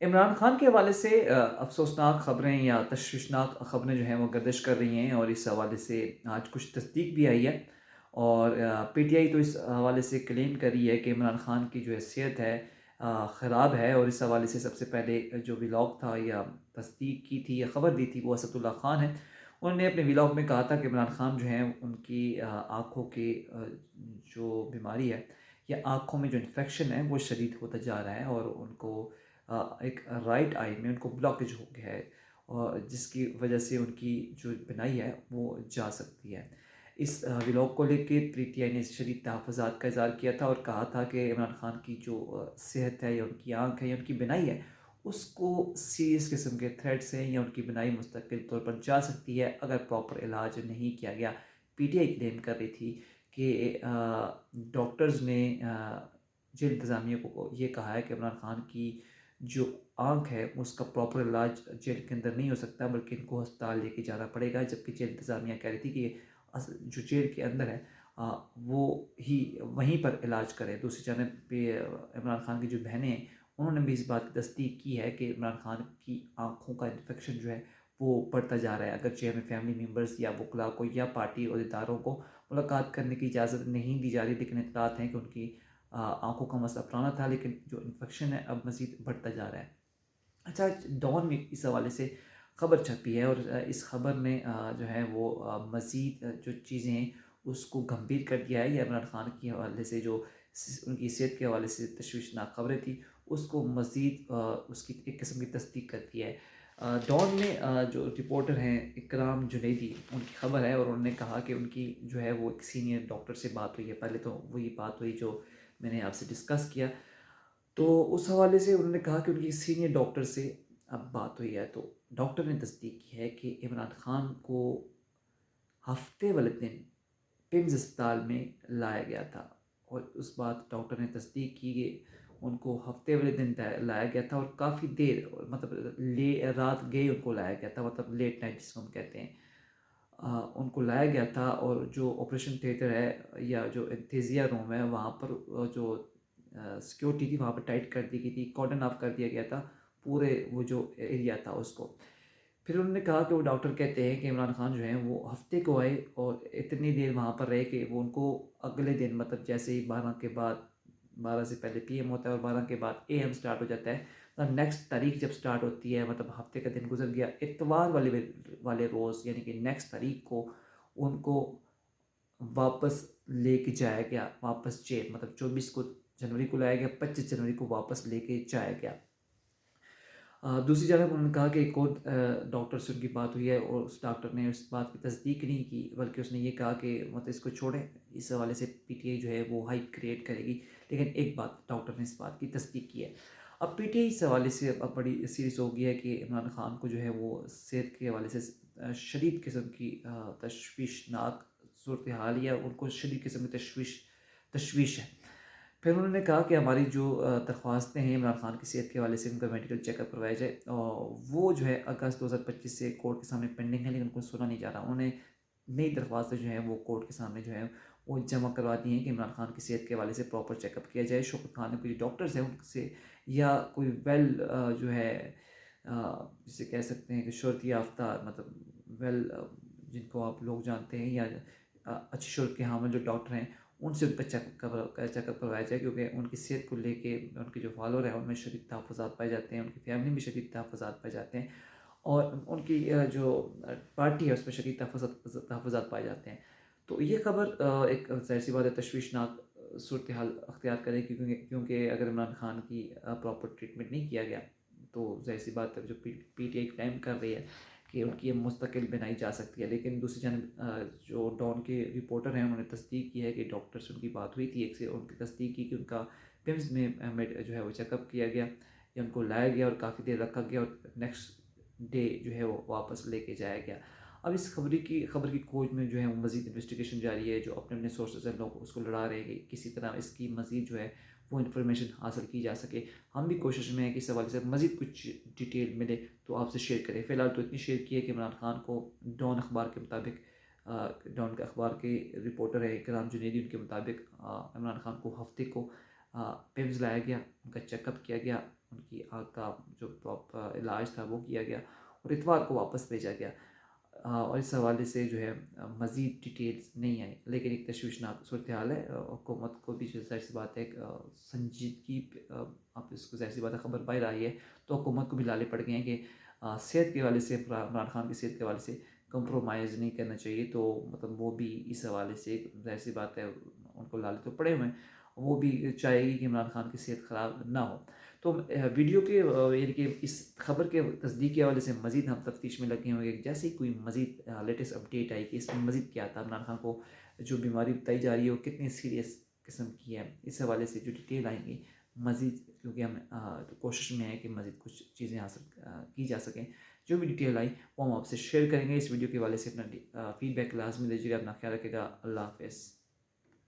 عمران خان کے حوالے سے افسوسناک خبریں یا تشویشناک خبریں جو ہیں وہ گردش کر رہی ہیں، اور اس حوالے سے آج کچھ تصدیق بھی آئی ہے، اور پی ٹی آئی تو اس حوالے سے کلیم کر رہی ہے کہ عمران خان کی جو حیثیت ہے خراب ہے، اور اس حوالے سے سب سے پہلے جو ولاگ تھا یا تصدیق کی تھی یا خبر دی تھی وہ اسد اللہ خان ہے۔ انہوں نے اپنے ولاگ میں کہا تھا کہ عمران خان جو ہیں ان کی آنکھوں کی جو بیماری ہے یا آنکھوں میں جو انفیکشن ہے وہ شدید ہوتا جا رہا ہے، اور ان کو ایک رائٹ آئی میں ان کو بلاکیج ہو گیا ہے، اور جس کی وجہ سے ان کی جو بینائی ہے وہ جا سکتی ہے۔ اس ولاگ کو لے کے پی ٹی آئی نے شدید تحفظات کا اظہار کیا تھا اور کہا تھا کہ عمران خان کی جو صحت ہے یا ان کی آنکھ ہے یا ان کی بینائی ہے اس کو سیریس قسم کے تھریٹس ہیں، یا ان کی بینائی مستقل طور پر جا سکتی ہے اگر پراپر علاج نہیں کیا گیا۔ پی ٹی آئی کلیم کر رہی تھی کہ ڈاکٹرز نے جیل انتظامیہ کو یہ کہا ہے کہ عمران خان کی جو آنکھ ہے اس کا پراپر علاج جیل کے اندر نہیں ہو سکتا، بلکہ ان کو ہسپتال لے کے جانا پڑے گا، جبکہ جیل انتظامیہ کہہ رہی تھی کہ جو جیل کے اندر ہے وہ ہی وہیں پر علاج کرے۔ دوسری جانب پہ عمران خان کی جو بہنیں ہیں انہوں نے بھی اس بات کی تصدیق کی ہے کہ عمران خان کی آنکھوں کا انفیکشن جو ہے وہ بڑھتا جا رہا ہے، اگرچہ ہمیں فیملی ممبرز یا وکلاء کو یا پارٹی عہدیداروں کو ملاقات کرنے کی اجازت نہیں دی جا رہی، لیکن اطلاعات ہیں کہ ان کی آنکھوں کا مسئلہ پرانا تھا، لیکن جو انفیکشن ہے اب مزید بڑھتا جا رہا ہے۔ اچھا، ڈان میں اس حوالے سے خبر چھپی ہے، اور اس خبر نے جو ہے وہ مزید جو چیزیں ہیں اس کو گمبھیر کر دیا ہے، یا عمران خان کے حوالے سے جو ان کی صحت کے حوالے سے تشویشناک خبریں تھیں اس کو مزید اس کی ایک قسم کی تصدیق کر دی ہے۔ ڈان میں جو رپورٹر ہیں اکرام جنیدی ان کی خبر ہے، اور انہوں نے کہا کہ ان کی جو ہے وہ ایک سینئر ڈاکٹر سے بات ہوئی ہے، پہلے تو وہی بات ہوئی جو میں نے آپ سے ڈسکس کیا، تو اس حوالے سے انہوں نے کہا کہ ان کی سینئر ڈاکٹر سے اب بات ہوئی ہے، تو ڈاکٹر نے تصدیق کی ہے کہ عمران خان کو ہفتے والے دن پمز اسپتال میں لایا گیا تھا، اور اس بات ڈاکٹر نے تصدیق کی کہ ان کو ہفتے والے دن لایا گیا تھا، اور کافی دیر مطلب رات گئے ان کو لایا گیا تھا، مطلب لیٹ نائٹ جس کو ہم کہتے ہیں ان کو لایا گیا تھا، اور جو آپریشن تھیٹر ہے یا جو انتھیزیا روم ہے وہاں پر جو سیکیورٹی تھی وہاں پر ٹائٹ کر دی گئی تھی، کارڈن آف کر دیا گیا تھا پورے وہ جو ایریا تھا اس کو۔ پھر انہوں نے کہا کہ وہ ڈاکٹر کہتے ہیں کہ عمران خان جو ہیں وہ ہفتے کو آئے اور اتنی دیر وہاں پر رہے کہ وہ ان کو اگلے دن مطلب جیسے ہی 12 کے بعد 12 سے پہلے پی ایم ہوتا ہے اور 12 کے بعد اے ایم سٹارٹ ہو جاتا ہے، تو نیکسٹ تاریخ جب سٹارٹ ہوتی ہے مطلب ہفتے کا دن گزر گیا، اتوار والے روز یعنی کہ نیکسٹ تاریخ کو ان کو واپس لے کے جایا گیا، واپس جیل، مطلب 24 کو جنوری کو لایا گیا، 25 جنوری کو واپس لے کے جایا گیا۔ دوسری جانب انہوں نے کہا کہ ایک اور ڈاکٹر سے ان کی بات ہوئی ہے، اور اس ڈاکٹر نے اس بات کی تصدیق نہیں کی، بلکہ اس نے یہ کہا کہ مطلب اس کو چھوڑیں، اس حوالے سے پی ٹی آئی جو ہے وہ ہائپ کریٹ کرے گی، لیکن ایک بات ڈاکٹر نے اس بات کی تصدیق کی ہے۔ اب پی ٹی آئی اس حوالے سے اب بڑی سیریس ہو گئی ہے کہ عمران خان کو جو ہے وہ صحت کے حوالے سے شدید قسم کی تشویشناک صورتحال یا ان کو شدید قسم کی تشویش ہے۔ پھر انہوں نے کہا کہ ہماری جو درخواستیں ہیں عمران خان کی صحت کے حوالے سے ان کا میڈیکل چیک اپ کروایا جائے، اور وہ جو ہے اگست 2025 سے کورٹ کے سامنے پینڈنگ ہے، لیکن ان کو سنا نہیں جا رہا۔ انہوں نے نئی درخواستیں جو ہیں وہ کورٹ کے سامنے جو ہیں وہ جمع کروا دی ہیں کہ عمران خان کی صحت کے حوالے سے پراپر چیک اپ کیا جائے، شوکت خان کوئی ڈاکٹرز ہیں ان سے، یا کوئی جو ہے جسے کہہ سکتے ہیں کہ شہرت یافتہ مطلب جن کو آپ لوگ جانتے ہیں، یا اچھی شہرت کے حامل جو ڈاکٹر ہیں ان سے ان کا چیک اپ کروایا جائے، کیونکہ ان کی صحت کو لے کے ان کے جو فالوور ہیں ان میں شدید تحفظات پائے جاتے ہیں، ان کی فیملی میں شدید تحفظات پائے جاتے ہیں، اور ان کی جو پارٹی ہے اس میں شدید تحفظات پائے جاتے ہیں۔ تو یہ خبر ایک ظاہر سی بات ہے تشویشناک صورتحال اختیار کرے، کیونکہ اگر عمران خان کی پراپر ٹریٹمنٹ نہیں کیا گیا تو ظاہر سی بات ہے جو پی ٹی آئی کلیم کر رہی ہے کہ ان کی مستقل بنائی جا سکتی ہے، لیکن دوسری جانب جو ڈان کے رپورٹر ہیں انہوں نے تصدیق کی ہے کہ ڈاکٹر سے ان کی بات ہوئی تھی، ایک سے ان کی تصدیق کی کہ ان کا پمز میں جو ہے وہ چیک اپ کیا گیا یا ان کو لایا گیا اور کافی دیر رکھا گیا، اور نیکسٹ ڈے جو ہے وہ واپس لے کے جایا گیا۔ اب اس خبر کی کھوج میں جو ہے وہ مزید انویسٹیگیشن جاری ہے، جو اپنے سورسز ہیں لوگ اس کو لڑا رہے ہیں کہ کسی طرح اس کی مزید جو ہے وہ انفارمیشن حاصل کی جا سکے۔ ہم بھی کوشش میں ہیں کہ اس حوالے سے مزید کچھ ڈیٹیل ملے تو آپ سے شیئر کریں۔ فی الحال تو اتنی شیئر کی ہے کہ عمران خان کو ڈان اخبار کے مطابق، ڈان کے اخبار کے رپورٹر ہے اکرام جنیدی، ان کے مطابق عمران خان کو ہفتے کو پیمز لایا گیا، ان کا چیک اپ کیا گیا، ان کی آنکھ کا جو علاج تھا وہ کیا گیا اور اتوار کو واپس بھیجا گیا۔ اور اس حوالے سے جو ہے مزید ڈیٹیلز نہیں آئی، لیکن ایک تشویشناک صورتحال ہے۔ حکومت کو بھی جو ظاہر سی بات ہے ایک سنجیدگی آپ اس کو ظاہر سی بات ہے خبر باہر آئی ہے تو حکومت کو بھی لالے پڑ گئے ہیں کہ صحت کے حوالے سے عمران خان کی صحت کے حوالے سے کمپرومائز نہیں کرنا چاہیے، تو مطلب وہ بھی اس حوالے سے ظاہر سی بات ہے ان کو لالے تو پڑے ہوئے ہیں، وہ بھی چاہے گی کہ عمران خان کی صحت خراب نہ ہو۔ تو ویڈیو کے یعنی کہ اس خبر کے تصدیق کے حوالے سے مزید ہم تفتیش میں لگے ہوئے ہیں، جیسے ہی کوئی مزید لیٹسٹ اپڈیٹ آئی کہ اس میں مزید کیا تھا، عمران خان کو جو بیماری بتائی جا رہی ہے وہ کتنی سیریس قسم کی ہے، اس حوالے سے جو ڈیٹیل آئیں گی مزید، کیونکہ ہم کوشش میں ہے کہ مزید کچھ چیزیں حاصل کی جا سکیں، جو بھی ڈیٹیل آئی وہ ہم آپ سے شیئر کریں گے۔ اس ویڈیو کے حوالے سے اپنا فیڈ بیک لازمی دیجیے گا، اپنا خیال رکھے گا۔ اللہ حافظ۔